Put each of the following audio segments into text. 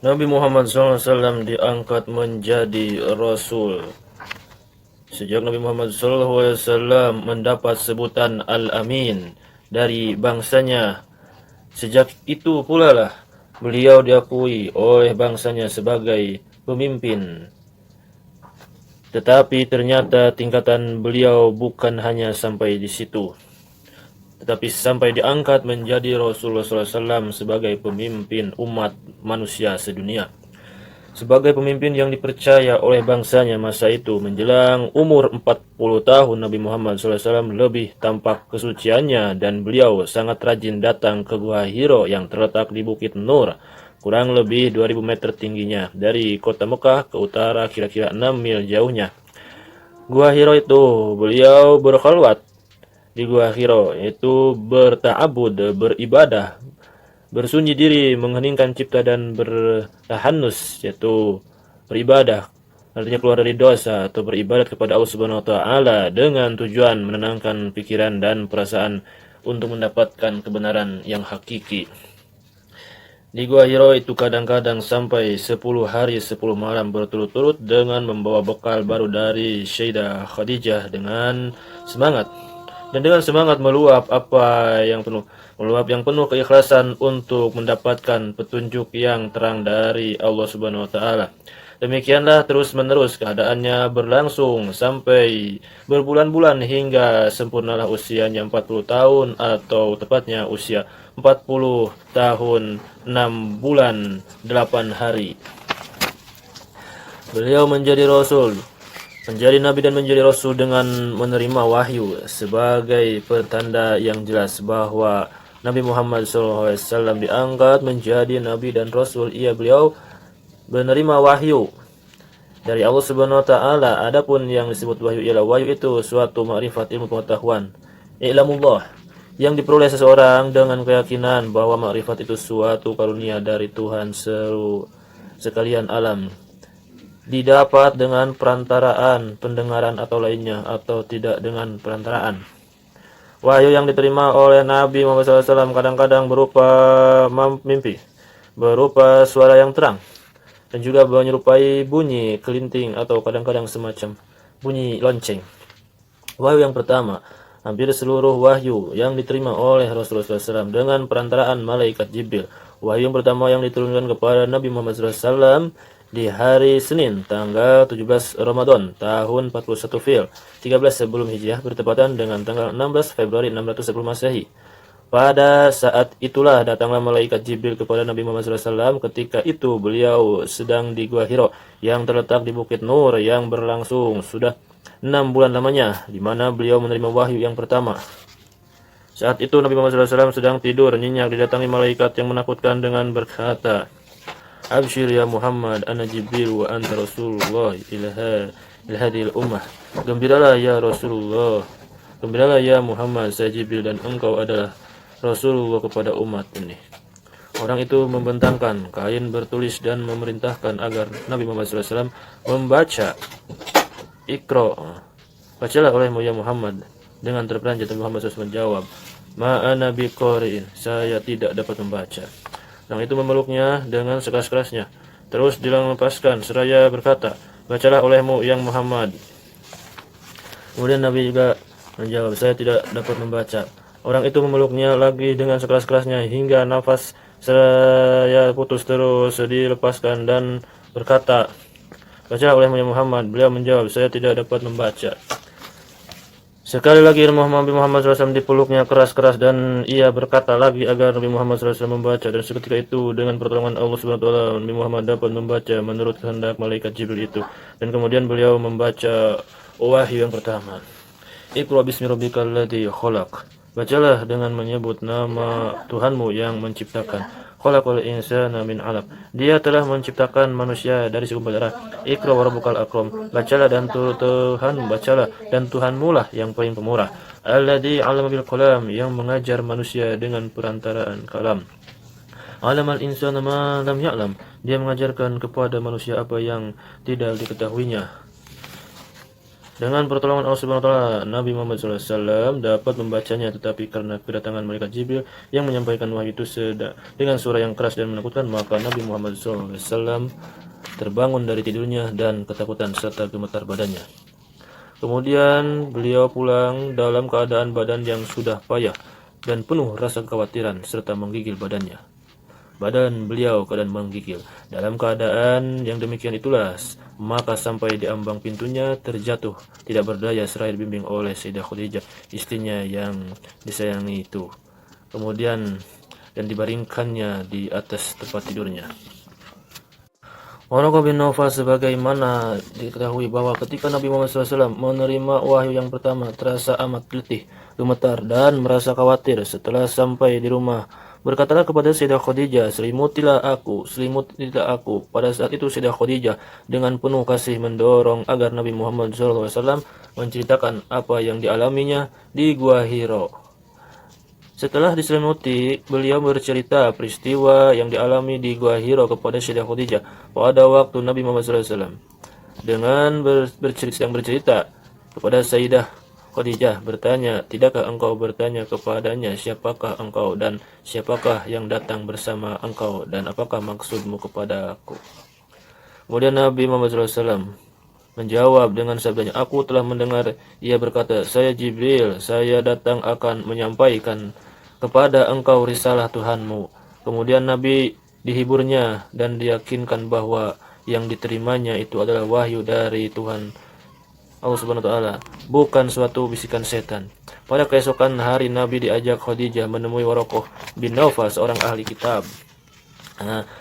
Nabi Muhammad SAW diangkat menjadi Rasul. Sejak Nabi Muhammad SAW mendapat sebutan Al-Amin dari bangsanya, sejak itu pula lah beliau diakui oleh bangsanya sebagai pemimpin. Tetapi ternyata tingkatan beliau bukan hanya sampai di situ, tetapi sampai diangkat menjadi Rasulullah SAW sebagai pemimpin umat manusia sedunia. Sebagai pemimpin yang dipercaya oleh bangsanya masa itu, menjelang umur 40 tahun Nabi Muhammad SAW lebih tampak kesuciannya, dan beliau sangat rajin datang ke Gua Hiro yang terletak di Bukit Nur, kurang lebih 2000 meter tingginya dari kota Mekah ke utara kira-kira 6 mil jauhnya. Gua Hiro itu beliau berkhalwat di Gua Hiro, yaitu berta'abud, beribadah, bersunyi diri, mengheningkan cipta, dan bertahanus, yaitu beribadah, artinya keluar dari dosa atau beribadat kepada Allah Subhanahu wa taala dengan tujuan menenangkan pikiran dan perasaan untuk mendapatkan kebenaran yang hakiki. Di Gua Hiro itu kadang-kadang sampai 10 hari 10 malam berturut-turut dengan membawa bekal baru dari Sayyidah Khadijah dengan semangat meluap yang penuh keikhlasan untuk mendapatkan petunjuk yang terang dari Allah Subhanahu wa taala. Demikianlah terus-menerus keadaannya berlangsung sampai berbulan-bulan hingga sempurnalah usianya 40 tahun, atau tepatnya usia 40 tahun 6 bulan 8 hari. Beliau menjadi Rasul, menjadi Nabi dan menjadi Rasul dengan menerima wahyu sebagai pertanda yang jelas bahwa Nabi Muhammad SAW diangkat menjadi Nabi dan Rasul. Beliau menerima wahyu dari Allah Subhanahu wa taala. Adapun yang disebut wahyu ialah wahyu itu suatu makrifat, ilmu pengetahuan, ilmullah, yang diperoleh seseorang dengan keyakinan bahwa makrifat itu suatu karunia dari Tuhan seluruh sekalian alam, didapat dengan perantaraan pendengaran atau lainnya, atau tidak dengan perantaraan. Wahyu yang diterima oleh Nabi Muhammad SAW kadang-kadang berupa mimpi, berupa suara yang terang, dan juga menyerupai bunyi kelinting atau kadang-kadang semacam bunyi lonceng. Wahyu yang pertama, hampir seluruh wahyu yang diterima oleh Rasulullah SAW dengan perantaraan malaikat Jibril. Wahyu yang pertama yang diturunkan kepada Nabi Muhammad SAW di hari Senin tanggal 17 Ramadan tahun 41 Fil 13 sebelum Hijriah, bertepatan dengan tanggal 16 Februari 610 Masehi. Pada saat itulah datanglah malaikat Jibril kepada Nabi Muhammad SAW. Ketika itu beliau sedang di Gua Hiro yang terletak di Bukit Nur yang berlangsung sudah 6 bulan lamanya, di mana beliau menerima wahyu yang pertama. Saat itu Nabi Muhammad SAW sedang tidur nyenyak, didatangi malaikat yang menakutkan dengan berkata, "Abshir ya Muhammad, ana Jibril wa anta Rasulullah ila hadhil ummah." Gembiralah ya Rasulullah, gembiralah ya Muhammad, saya Jibril dan engkau adalah Rasulullah kepada umat ini. Orang itu membentangkan kain bertulis dan memerintahkan agar Nabi Muhammad SAW membaca. "Iqra, bacalah olehmu ya Muhammad." Dengan terperanjat Nabi Muhammad SAW menjawab, "Ma'ana biqari'in, saya tidak dapat membaca." Orang itu memeluknya dengan sekeras-kerasnya, terus dilepaskan seraya berkata, "Bacalah olehmu yang Muhammad." Kemudian Nabi juga menjawab, "Saya tidak dapat membaca." Orang itu memeluknya lagi dengan sekeras-kerasnya hingga nafas seraya putus, terus dilepaskan dan berkata, "Bacalah olehmu ya Muhammad." Beliau menjawab, "Saya tidak dapat membaca." Sekali lagi Nabi Muhammad SAW dipeluknya keras-keras dan ia berkata lagi agar Nabi Muhammad SAW membaca, dan seketika itu dengan pertolongan Allah Subhanahu wa taala Nabi Muhammad dapat membaca menurut kehendak malaikat Jibril itu. Dan kemudian beliau membaca wahyu yang pertama. "Iqra bismi rabbikal ladzi khalaq." Bacalah dengan menyebut nama Tuhanmu yang menciptakan. Khalaqal insana min 'alaq. Dia telah menciptakan manusia dari segumpal darah. Iqra wa rabbukal akram. Bacalah dan Tuhanmu lah yang paling pemurah. Alladzi 'allama bil qalam, yang mengajar manusia dengan perantaraan kalam. 'Allamal insana ma lam ya'lam. Dia mengajarkan kepada manusia apa yang tidak diketahuinya. Dengan pertolongan Allah Subhanahu wa taala, Nabi Muhammad SAW dapat membacanya, tetapi karena kedatangan malaikat Jibril yang menyampaikan wahyu itu dengan suara yang keras dan menakutkan, maka Nabi Muhammad SAW terbangun dari tidurnya dan ketakutan serta gemetar badannya. Kemudian beliau pulang dalam keadaan badan yang sudah payah dan penuh rasa kekhawatiran serta menggigil badannya. Badan beliau keadaan menggigil. Dalam keadaan yang demikian itulah, maka sampai di ambang pintunya terjatuh, tidak berdaya seraya dibimbing oleh Sayyidah Khadijah, istrinya yang disayangi itu. Kemudian dan dibaringkannya di atas tempat tidurnya. Waraqah bin Nawfal sebagaimana diketahui bahwa ketika Nabi Muhammad SAW menerima wahyu yang pertama, terasa amat letih, gemetar, dan merasa khawatir. Setelah sampai di rumah, berkatalah kepada Sayyidah Khadijah, selimutilah aku. Pada saat itu Sayyidah Khadijah dengan penuh kasih mendorong agar Nabi Muhammad SAW menceritakan apa yang dialaminya di Gua Hiro. Setelah diselimuti, beliau bercerita peristiwa yang dialami di Gua Hiro kepada Sayyidah Khadijah pada waktu Nabi Muhammad SAW. Dengan bercerita kepada Sayyidah Khadijah, bertanya, tidakkah engkau bertanya kepadanya siapakah engkau dan siapakah yang datang bersama engkau dan apakah maksudmu kepada aku? Kemudian Nabi Muhammad SAW menjawab dengan sabdanya, aku telah mendengar ia berkata, saya Jibril, saya datang akan menyampaikan kepada engkau risalah Tuhanmu. Kemudian Nabi dihiburnya dan diyakinkan bahwa yang diterimanya itu adalah wahyu dari Tuhan Allah Subhanahu wa taala, bukan suatu bisikan setan. Pada keesokan hari Nabi diajak Khadijah menemui Waraqah bin Nawfal, seorang ahli kitab.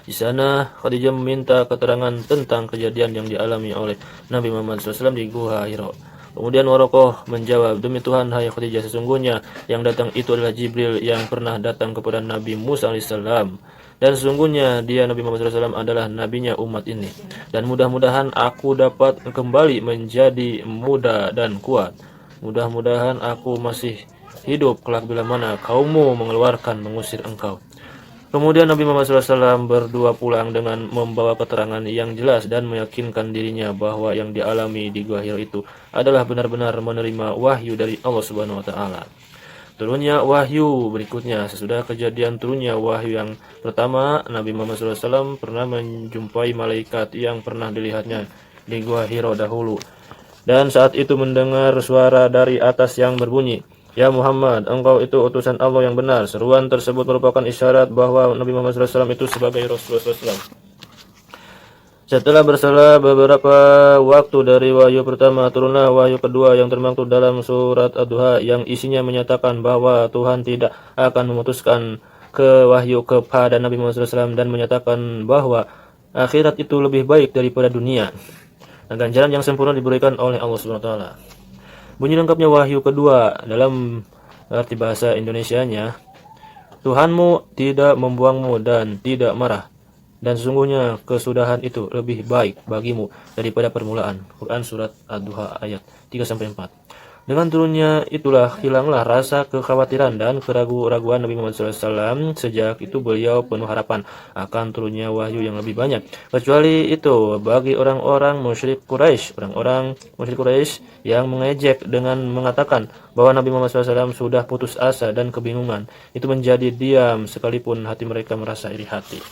Di sana Khadijah meminta keterangan tentang kejadian yang dialami oleh Nabi Muhammad SAW di Gua Hiro. Kemudian Waraqah menjawab, demi Tuhan, hai Khadijah, sesungguhnya yang datang itu adalah Jibril yang pernah datang kepada Nabi Musa alaihissalam. Dan sesungguhnya dia, Nabi Muhammad SAW, adalah nabinya umat ini. Dan mudah-mudahan aku dapat kembali menjadi muda dan kuat. Mudah-mudahan aku masih hidup kelak bila mana kaummu mengusir engkau. Kemudian Nabi Muhammad SAW berdua pulang dengan membawa keterangan yang jelas dan meyakinkan dirinya bahwa yang dialami di Gua Hiro itu adalah benar-benar menerima wahyu dari Allah Subhanahu wa taala. Turunnya wahyu berikutnya. Sesudah kejadian turunnya wahyu yang pertama, Nabi Muhammad SAW pernah menjumpai malaikat yang pernah dilihatnya di Gua Hiro dahulu. Dan saat itu mendengar suara dari atas yang berbunyi, ya Muhammad, engkau itu utusan Allah yang benar. Seruan tersebut merupakan isyarat bahwa Nabi Muhammad SAW itu sebagai Rasulullah SAW. Setelah berselang beberapa waktu dari wahyu pertama, turunlah wahyu kedua yang termaktub dalam surat Ad-Duha yang isinya menyatakan bahwa Tuhan tidak akan memutuskan wahyu kepada Nabi Muhammad SAW dan menyatakan bahwa akhirat itu lebih baik daripada dunia. Dan ganjaran yang sempurna diberikan oleh Allah Subhanahu wa taala. Bunyi lengkapnya wahyu kedua dalam arti bahasa Indonesianya, Tuhanmu tidak membuangmu dan tidak marah, dan sesungguhnya kesudahan itu lebih baik bagimu daripada permulaan. Quran surat Ad-Duha ayat 3-4. Dengan turunnya itulah hilanglah rasa kekhawatiran dan keraguan Nabi Muhammad SAW. Sejak itu beliau penuh harapan akan turunnya wahyu yang lebih banyak. Kecuali itu bagi orang-orang musyrik Quraisy, yang mengejek dengan mengatakan bahwa Nabi Muhammad SAW sudah putus asa dan kebingungan. Itu menjadi diam sekalipun hati mereka merasa iri hati.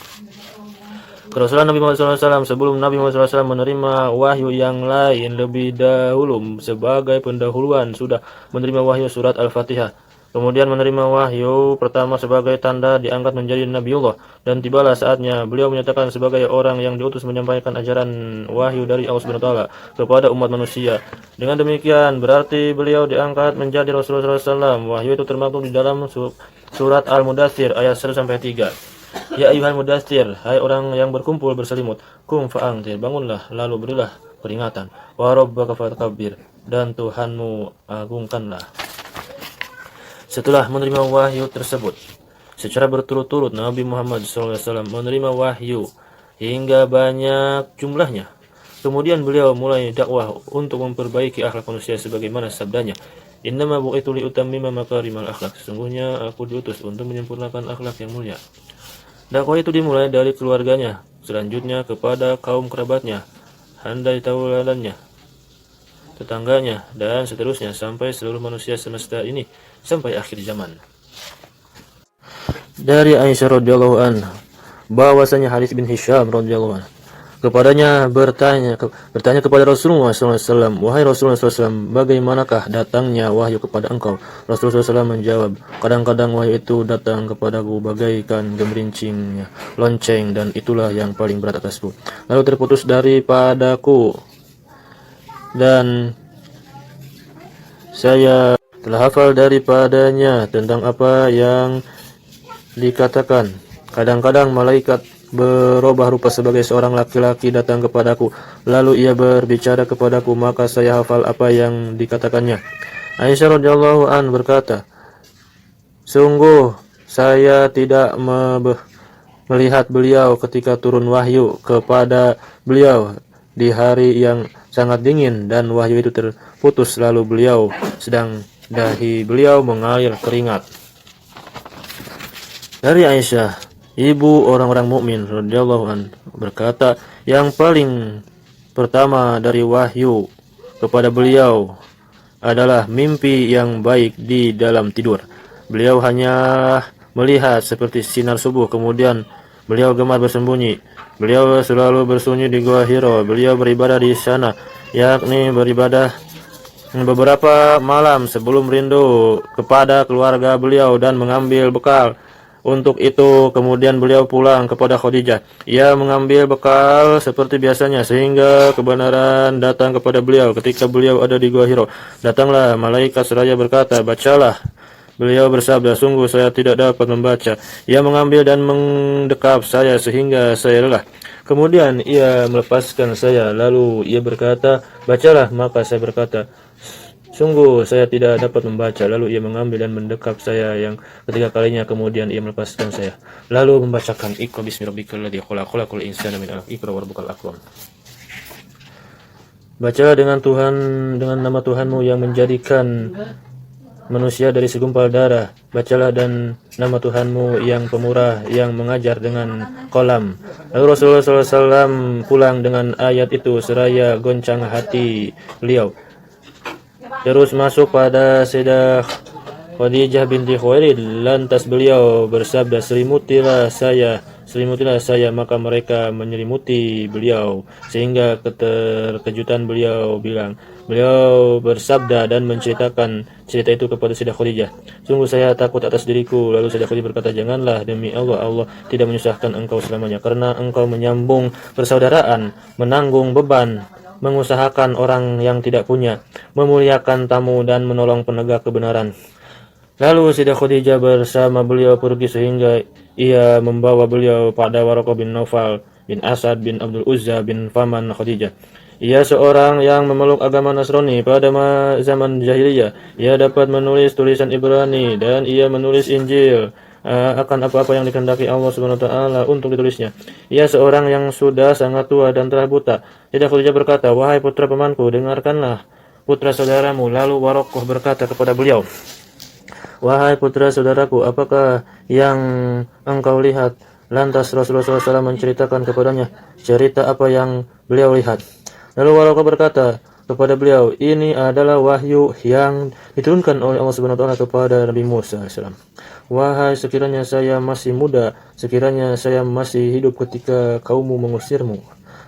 Kerasulan Nabi Muhammad SAW, sebelum Nabi Muhammad SAW menerima wahyu yang lain lebih dahulu sebagai pendahuluan sudah menerima wahyu surat Al-Fatihah. Kemudian menerima wahyu pertama sebagai tanda diangkat menjadi Nabiullah, dan tibalah saatnya beliau menyatakan sebagai orang yang diutus menyampaikan ajaran wahyu dari Allah Subhanahu wa taala kepada umat manusia. Dengan demikian berarti beliau diangkat menjadi Rasulullah SAW. Wahyu itu termaktub di dalam surat Al-Mudaththir ayat 1-3. Ya ayuhal mudaththir, hai orang yang berkumpul berselimut, kum fa'angtir, bangunlah lalu berilah peringatan, wa rabbaka fakabbir, dan Tuhanmu agungkanlah. Setelah menerima wahyu tersebut secara berturut-turut, Nabi Muhammad SAW menerima wahyu hingga banyak jumlahnya. Kemudian beliau mulai dakwah untuk memperbaiki akhlak manusia sebagaimana sabdanya, innama bu'itu liutammima makarimal akhlak, sesungguhnya aku diutus untuk menyempurnakan akhlak yang mulia. Dakwah itu dimulai dari keluarganya, selanjutnya kepada kaum kerabatnya, handai tauladannya, tetangganya, dan seterusnya sampai seluruh manusia semesta ini sampai akhir zaman. Dari Aisyah radhiyallahu anha bahwasanya Harits bin Hisham radhiyallahu anhu kepadanya bertanya kepada Rasulullah SAW, wahai Rasulullah SAW, bagaimanakah datangnya wahyu kepada engkau? Rasulullah SAW menjawab, kadang-kadang wahyu itu datang kepadaku bagaikan gemerincingnya lonceng, dan itulah yang paling berat atasku. Lalu terputus daripadaku, dan saya telah hafal daripadanya tentang apa yang dikatakan. Kadang-kadang malaikat berubah rupa sebagai seorang laki-laki datang kepadaku, lalu ia berbicara kepadaku, maka saya hafal apa yang dikatakannya. Aisyah radhiyallahu an berkata, sungguh saya tidak melihat beliau ketika turun wahyu kepada beliau di hari yang sangat dingin dan wahyu itu terputus, lalu beliau sedang dahi beliau mengalir keringat. Dari Aisyah, ibu orang-orang mukmin radhiyallahu an berkata, yang paling pertama dari wahyu kepada beliau adalah mimpi yang baik di dalam tidur. Beliau hanya melihat seperti sinar subuh, kemudian beliau gemar bersembunyi. Beliau selalu bersembunyi di Gua Hiro. Beliau beribadah di sana, yakni beribadah beberapa malam sebelum rindu kepada keluarga beliau dan mengambil bekal. Untuk itu kemudian beliau pulang kepada Khadijah. Ia mengambil bekal seperti biasanya sehingga kebenaran datang kepada beliau ketika beliau ada di Gua Hiro. Datanglah malaikat seraya berkata, bacalah. Beliau bersabda, sungguh saya tidak dapat membaca. Ia mengambil dan mendekap saya sehingga saya lelah. Kemudian ia melepaskan saya, lalu ia berkata, bacalah. Maka saya berkata, sungguh saya tidak dapat membaca. Lalu ia mengambil dan mendekap saya yang ketiga kalinya, kemudian ia melepaskan saya, lalu membacakan, Iqra bismi rabbikal ladzi khalaq, khalaqal insana min 'alaq, Iqra warabbukal akram. Bacalah dengan nama Tuhanmu yang menjadikan manusia dari segumpal darah. Bacalah dan nama Tuhanmu yang pemurah yang mengajar dengan kolam. Lalu Rasulullah SAW pulang dengan ayat itu seraya goncang hati beliau. Terus masuk pada Sayyidah Khadijah binti Khuwailid. Lantas beliau bersabda, selimutilah saya. Maka mereka menyelimuti beliau sehingga keterkejutan beliau bersabda dan menceritakan cerita itu kepada Sayyidah Khadijah. Sungguh saya takut atas diriku. Lalu Sayyidah Khadijah berkata, janganlah, demi Allah, Allah tidak menyusahkan engkau selamanya, karena engkau menyambung persaudaraan, menanggung beban, mengusahakan orang yang tidak punya, memuliakan tamu, dan menolong penegak kebenaran. Lalu Sayyidah Khadijah bersama beliau pergi sehingga ia membawa beliau pada Waraqah bin Naufal bin Asad bin Abdul Uzza bin Faman Khadijah. Ia seorang yang memeluk agama Nasrani pada zaman jahiliyah. Ia dapat menulis tulisan Ibrani dan ia menulis Injil akan apa-apa yang dikehendaki Allah Subhanahu wa taala untuk ditulisnya. Ia seorang yang sudah sangat tua dan telah buta. Sayyidah Khadijah berkata, wahai putra pamanku, dengarkanlah putra saudaramu. Lalu Waraqah berkata kepada beliau, wahai putra saudaraku, apakah yang engkau lihat? Lantas Rasulullah SAW menceritakan kepadanya cerita apa yang beliau lihat. Lalu Waraqah berkata kepada beliau, ini adalah wahyu yang diturunkan oleh Allah Subhanahu wa taala kepada Nabi Musa AS. Wahai, sekiranya saya masih muda, sekiranya saya masih hidup ketika kaummu mengusirmu.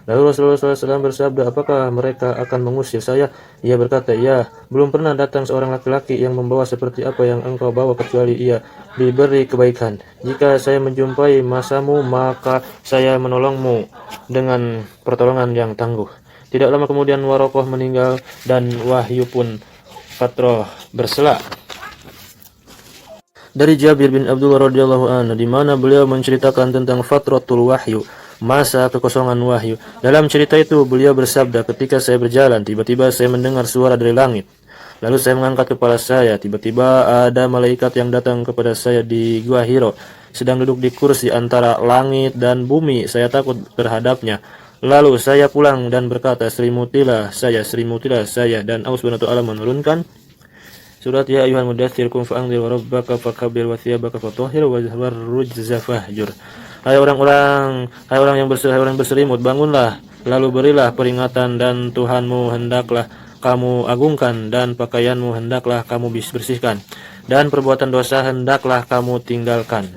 Lalu Rasulullah SAW bersabda, apakah mereka akan mengusir saya? Ia berkata, ya, belum pernah datang seorang laki-laki yang membawa seperti apa yang engkau bawa kecuali ia diberi kebaikan. Jika saya menjumpai masamu, maka saya menolongmu dengan pertolongan yang tangguh. Tidak lama kemudian Waraqah meninggal dan wahyu pun fatrah bersela. Dari Jabir bin Abdullah radhiyallahu anhu, di mana beliau menceritakan tentang fatratul wahyu, masa kekosongan wahyu. Dalam cerita itu beliau bersabda, ketika saya berjalan, tiba-tiba saya mendengar suara dari langit. Lalu saya mengangkat kepala saya, tiba-tiba ada malaikat yang datang kepada saya di Gua Hiro, sedang duduk di kursi antara langit dan bumi. Saya takut terhadapnya. Lalu saya pulang dan berkata, selimutilah saya, dan Allah Subhanahu wa taala menurunkan surat Ya ayyuhal mudaththir qum fa'anzir wa rabbaka fakabbir wa thiyabaka fatahhir wa rujza fahjur. Hai orang yang berselimut, bangunlah, lalu berilah peringatan, dan Tuhanmu hendaklah kamu agungkan, dan pakaianmu hendaklah kamu bersihkan, dan perbuatan dosa hendaklah kamu tinggalkan.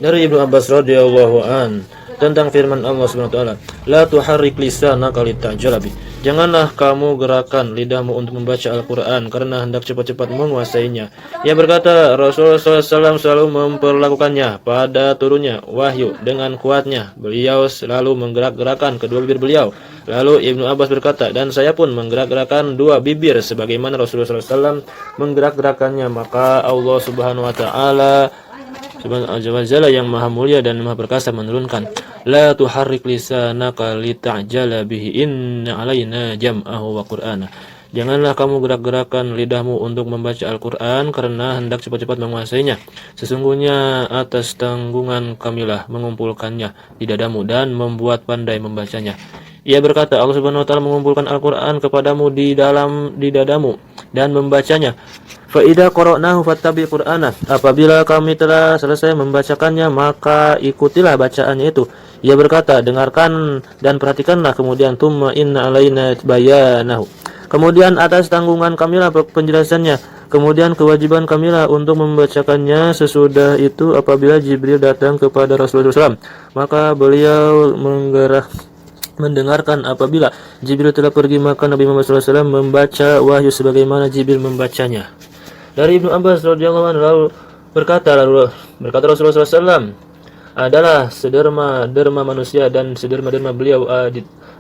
Dari Ibnu Abbas radhiyallahu an tentang firman Allah Subhanahu wa taala, la tuharrik lisanaka litajala bih. Janganlah kamu gerakan lidahmu untuk membaca Al-Qur'an karena hendak cepat-cepat menguasainya. Ia berkata, Rasulullah SAW selalu memperlakukannya pada turunnya wahyu dengan kuatnya. Beliau selalu menggerak-gerakan kedua bibir beliau. Lalu Ibnu Abbas berkata, dan saya pun menggerak-gerakan dua bibir sebagaimana Rasulullah SAW menggerak-gerakannya. Maka Allah Subhanahu wa taala Subhanahu yang maha mulia dan maha perkasa menurunkan, la tuharrik lisanaka litajala bihi inna alaina jam'ahu wa qur'ana. Janganlah kamu gerak-gerakan lidahmu untuk membaca Al-Quran karena hendak cepat-cepat menguasainya. Sesungguhnya atas tanggungan kamilah mengumpulkannya di dadamu dan membuat pandai membacanya. Ia berkata, Allah Subhanahu wa taala mengumpulkan Al-Quran kepadamu di dadamu dan membacanya. Fa idza qara'nahu fattabi' qur'ana. Apabila kami telah selesai membacakannya, maka ikutilah bacaannya itu. Ia berkata, dengarkan dan perhatikanlah, kemudian tumma inna alaina bayanahu. Kemudian atas tanggungan kamilah penjelasannya. Kemudian kewajiban kamilah untuk membacakannya. Sesudah itu apabila Jibril datang kepada Rasulullah SAW, maka beliau mendengarkan apabila Jibril telah pergi, maka Nabi Muhammad SAW membaca wahyu sebagaimana Jibril membacanya. Dari Ibnu Abbas radhiyallahu anhu berkata Rasulullah SAW adalah sederma-derma manusia, dan sederma-derma beliau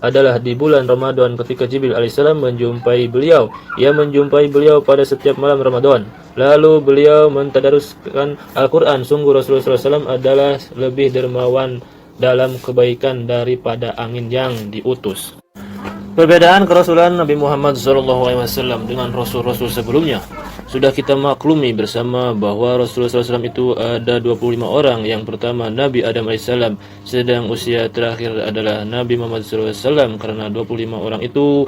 adalah di bulan Ramadan ketika Jibril alaihissalam menjumpai beliau. Ia menjumpai beliau pada setiap malam Ramadan. Lalu beliau mentadaruskan Al-Quran. Sungguh Rasulullah SAW adalah lebih dermawan dalam kebaikan daripada angin yang diutus. Perbedaan kerasulan Nabi Muhammad SAW dengan rasul-rasul sebelumnya sudah kita maklumi bersama bahwa Rasulullah SAW itu ada 25 orang. Yang pertama Nabi Adam AS, sedang usia terakhir adalah Nabi Muhammad SAW, karena 25 orang itu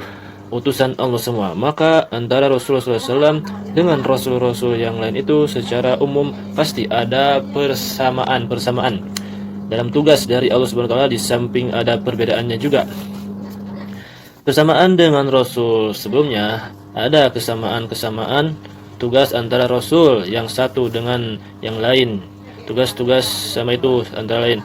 utusan Allah semua. Maka antara Rasulullah SAW dengan rasul-rasul yang lain itu secara umum pasti ada persamaan dalam tugas dari Allah Subhanahu wa taala, di samping ada perbedaannya juga. Persamaan dengan Rasul sebelumnya, ada kesamaan tugas antara Rasul yang satu dengan yang lain. Tugas-tugas sama itu antara lain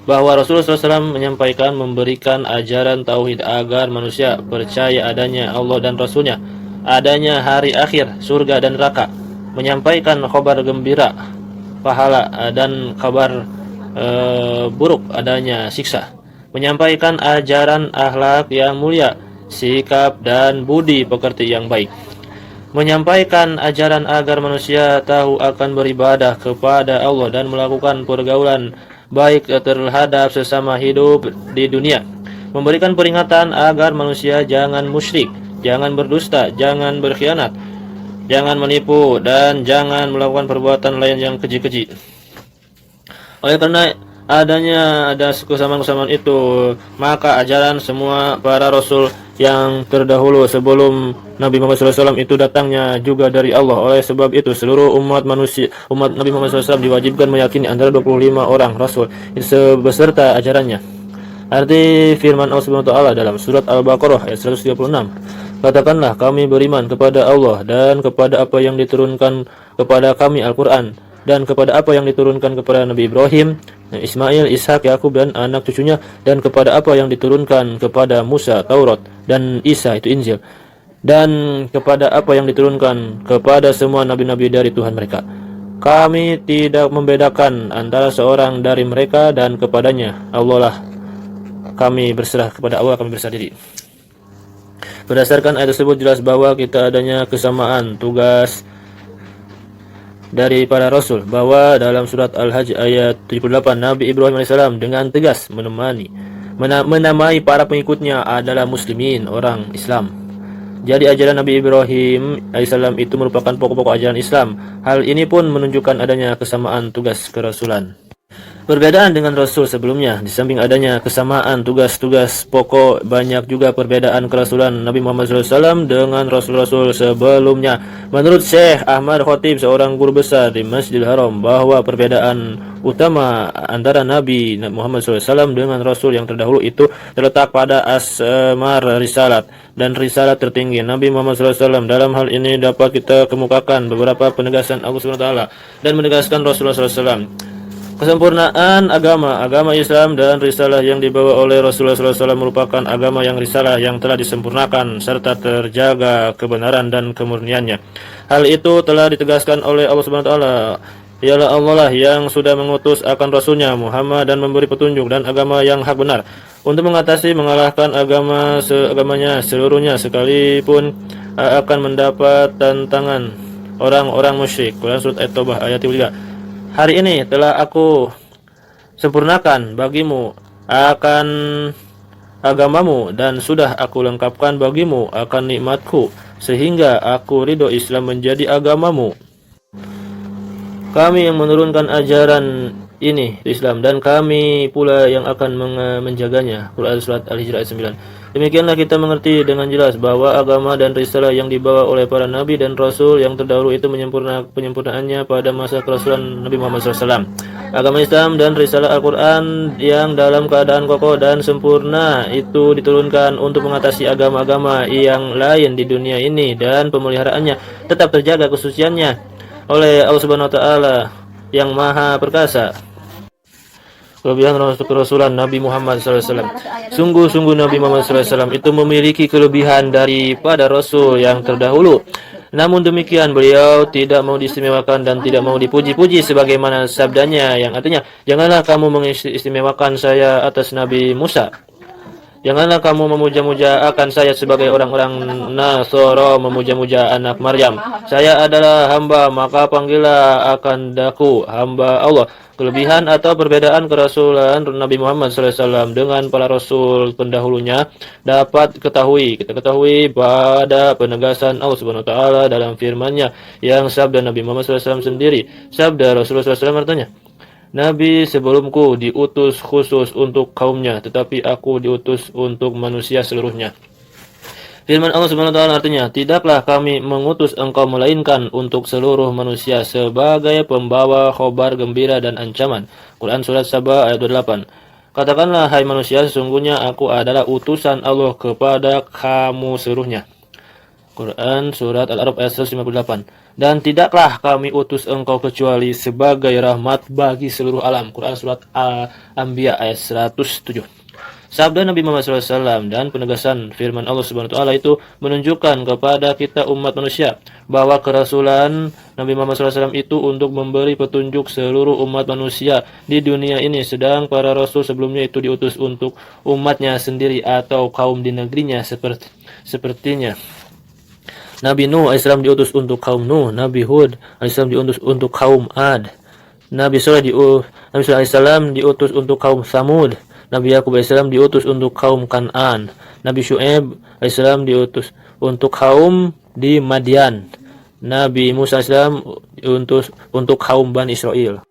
bahwa Rasulullah SAW menyampaikan, memberikan ajaran tauhid agar manusia percaya adanya Allah dan Rasulnya, adanya hari akhir, surga dan neraka, menyampaikan kabar gembira, pahala, dan kabar buruk, adanya siksa, menyampaikan ajaran akhlak yang mulia, sikap dan budi pekerti yang baik, menyampaikan ajaran agar manusia tahu akan beribadah kepada Allah dan melakukan pergaulan baik terhadap sesama hidup di dunia, memberikan peringatan agar manusia jangan musyrik, jangan berdusta, jangan berkhianat, jangan menipu, dan jangan melakukan perbuatan lain yang keji-keji. Oleh karena ada kesamaan-kesamaan itu, maka ajaran semua para rasul yang terdahulu sebelum Nabi Muhammad SAW itu datangnya juga dari Allah. Oleh sebab itu seluruh umat Nabi Muhammad SAW diwajibkan meyakini antara 25 orang rasul beserta ajarannya. Arti firman Allah Subhanahu wa taala dalam surat Al-Baqarah ayat 136. Katakanlah, kami beriman kepada Allah dan kepada apa yang diturunkan kepada kami Al-Quran, dan kepada apa yang diturunkan kepada Nabi Ibrahim, Ismail, Ishak, Yakub dan anak cucunya, dan kepada apa yang diturunkan kepada Musa, Taurat, dan Isa, itu Injil, dan kepada apa yang diturunkan kepada semua nabi-nabi dari Tuhan mereka. Kami tidak membedakan antara seorang dari mereka, dan kepadanya Allah lah kami berserah, kepada Allah kami berserah diri. Berdasarkan ayat tersebut jelas bahwa kita adanya kesamaan tugas dari para rasul, bahwa dalam surat Al-Hajj ayat 78 Nabi Ibrahim AS dengan tegas menamai para pengikutnya adalah muslimin, orang Islam. Jadi ajaran Nabi Ibrahim AS itu merupakan pokok-pokok ajaran Islam. Hal ini pun menunjukkan adanya kesamaan tugas kerasulan. Perbedaan dengan Rasul sebelumnya, di samping adanya kesamaan tugas-tugas pokok, banyak juga perbedaan kerasulan Nabi Muhammad SAW dengan Rasul-Rasul sebelumnya. Menurut Syekh Ahmad Khatib, seorang guru besar di Masjidil Haram, bahwa perbedaan utama antara Nabi Muhammad SAW dengan Rasul yang terdahulu itu terletak pada asmar risalat dan risalat tertinggi Nabi Muhammad SAW. Dalam hal ini dapat kita kemukakan beberapa penegasan Allah SWT dan menegaskan Rasulullah SAW. Kesempurnaan agama Islam dan risalah yang dibawa oleh Rasulullah SAW merupakan agama yang risalah yang telah disempurnakan serta terjaga kebenaran dan kemurniannya. Hal itu telah ditegaskan oleh Allah Subhanahu wa taala. Ialah Allah lah yang sudah mengutus akan Rasulnya Muhammad dan memberi petunjuk dan agama yang hak benar untuk mengatasi mengalahkan agamanya seluruhnya, sekalipun akan mendapat tantangan orang-orang musyrik. Quran surat At-Taubah ayat 3. Hari ini telah aku sempurnakan bagimu akan agamamu dan sudah aku lengkapkan bagimu akan nikmatku sehingga aku ridho Islam menjadi agamamu. Kami yang menurunkan ajaran ini Islam dan kami pula yang akan menjaganya. Quran surat Al-Hijr ayat 9. Demikianlah kita mengerti dengan jelas bahwa agama dan risalah yang dibawa oleh para nabi dan rasul yang terdahulu itu penyempurnaannya pada masa kerasulan Nabi Muhammad SAW. Agama Islam dan risalah Al-Quran yang dalam keadaan kokoh dan sempurna itu diturunkan untuk mengatasi agama-agama yang lain di dunia ini dan pemeliharaannya tetap terjaga kesuciannya oleh Allah Subhanahu wa taala yang Maha Perkasa. Kelebihan kerasulan Nabi Muhammad SAW. Sungguh-sungguh Nabi Muhammad SAW itu memiliki kelebihan daripada Rasul yang terdahulu. Namun demikian beliau tidak mau diistimewakan dan tidak mau dipuji-puji sebagaimana sabdanya yang artinya, janganlah kamu mengistimewakan saya atas Nabi Musa. Janganlah kamu memuja-muja akan saya sebagai orang-orang Nasara memuja-muja anak Maryam. Saya adalah hamba, maka panggillah akan daku hamba Allah. Kelebihan atau perbedaan kerasulan Nabi Muhammad SAW dengan para rasul pendahulunya dapat kita ketahui pada penegasan Allah Subhanahu wa taala dalam firman-Nya yang sabda Nabi Muhammad SAW sendiri. Sabda Rasulullah SAW artinya, Nabi sebelumku diutus khusus untuk kaumnya, tetapi aku diutus untuk manusia seluruhnya. Firman Allah Subhanahu wa taala artinya, tidaklah kami mengutus engkau melainkan untuk seluruh manusia sebagai pembawa khabar gembira dan ancaman. Quran surat Saba ayat 28. Katakanlah hai manusia, sesungguhnya aku adalah utusan Allah kepada kamu seluruhnya. Quran surat Al-A'raf ayat 158. Dan tidaklah kami utus engkau kecuali sebagai rahmat bagi seluruh alam. Quran surat Al-Anbiya ayat 107. Sabda Nabi Muhammad SAW dan penegasan firman Allah Subhanahu wa taala itu menunjukkan kepada kita umat manusia bahwa kerasulan Nabi Muhammad SAW itu untuk memberi petunjuk seluruh umat manusia di dunia ini, sedang para rasul sebelumnya itu diutus untuk umatnya sendiri atau kaum di negerinya sepertinya. Nabi Nuh AS diutus untuk kaum Nuh, Nabi Hud AS diutus untuk kaum Ad, Nabi Saleh AS diutus untuk kaum Samud, Nabi Yakub AS diutus untuk kaum Kan'an, Nabi Syu'aib AS diutus untuk kaum di Madian, Nabi Musa AS diutus untuk kaum Bani Israel.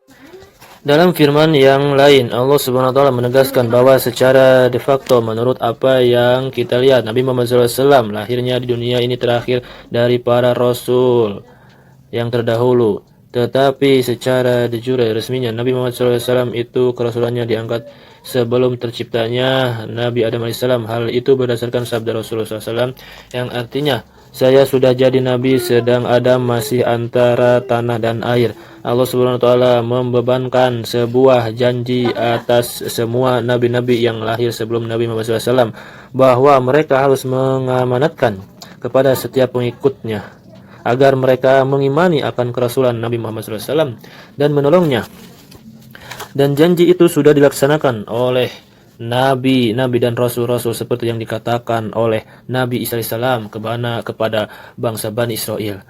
Dalam firman yang lain, Allah Subhanahu wa taala menegaskan bahwa secara de facto menurut apa yang kita lihat, Nabi Muhammad SAW lahirnya di dunia ini terakhir dari para rasul yang terdahulu. Tetapi secara de jure resminya Nabi Muhammad SAW itu kerasulannya diangkat sebelum terciptanya Nabi Adam AS. Hal itu berdasarkan sabda Rasulullah SAW yang artinya, saya sudah jadi Nabi sedang Adam masih antara tanah dan air. Allah Subhanahu wa taala membebankan sebuah janji atas semua nabi-nabi yang lahir sebelum Nabi Muhammad SAW bahwa mereka harus mengamanatkan kepada setiap pengikutnya agar mereka mengimani akan kerasulan Nabi Muhammad SAW dan menolongnya. Dan janji itu sudah dilaksanakan oleh nabi-nabi dan rasul-rasul seperti yang dikatakan oleh Nabi Isa AS kepada bangsa Bani Israel.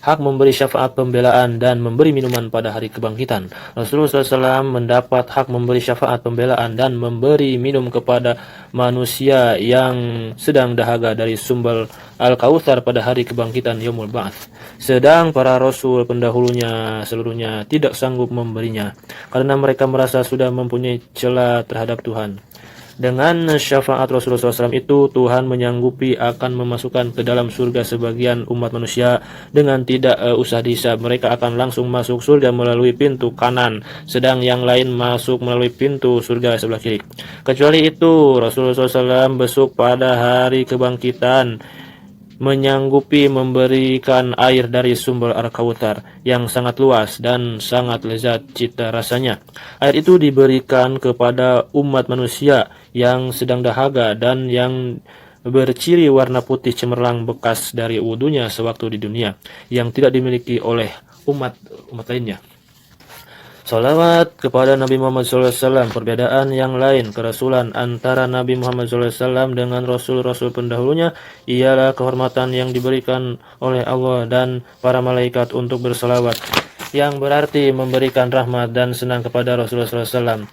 hak memberi syafaat pembelaan dan memberi minuman pada hari kebangkitan. Rasulullah SAW mendapat hak memberi syafaat pembelaan dan memberi minum kepada manusia yang sedang dahaga dari sumber Al-Kautsar pada hari kebangkitan Yaumul Ba'ats. Sedang para rasul pendahulunya seluruhnya tidak sanggup memberinya karena mereka merasa sudah mempunyai celah terhadap Tuhan. Dengan syafaat Rasulullah SAW itu, Tuhan menyanggupi akan memasukkan ke dalam surga sebagian umat manusia dengan tidak usah dihisab. Mereka akan langsung masuk surga melalui pintu kanan, sedang yang lain masuk melalui pintu surga sebelah kiri. Kecuali itu, Rasulullah SAW besok pada hari kebangkitan menyanggupi memberikan air dari sumber Al-Kautsar yang sangat luas dan sangat lezat cita rasanya. Air itu diberikan kepada umat manusia yang sedang dahaga dan yang berciri warna putih cemerlang bekas dari wudunya sewaktu di dunia yang tidak dimiliki oleh umat lainnya. Salawat kepada Nabi Muhammad SAW. Perbedaan yang lain kerasulan antara Nabi Muhammad SAW dengan Rasul-Rasul pendahulunya ialah kehormatan yang diberikan oleh Allah dan para malaikat untuk bersalawat, yang berarti memberikan rahmat dan senang kepada Rasulullah SAW,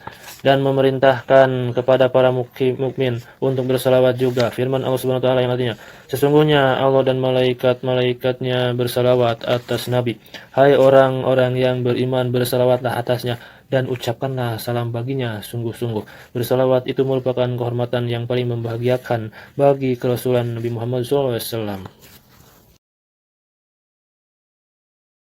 dan memerintahkan kepada para mukmin untuk bersalawat juga. Firman Allah Subhanahu wa taala yang artinya, sesungguhnya Allah dan malaikat-malaikatnya bersalawat atas Nabi. Hai orang-orang yang beriman, bersalawatlah atasnya dan ucapkanlah salam baginya sungguh-sungguh. Bersalawat itu merupakan kehormatan yang paling membahagiakan bagi kerasulan Nabi Muhammad SAW.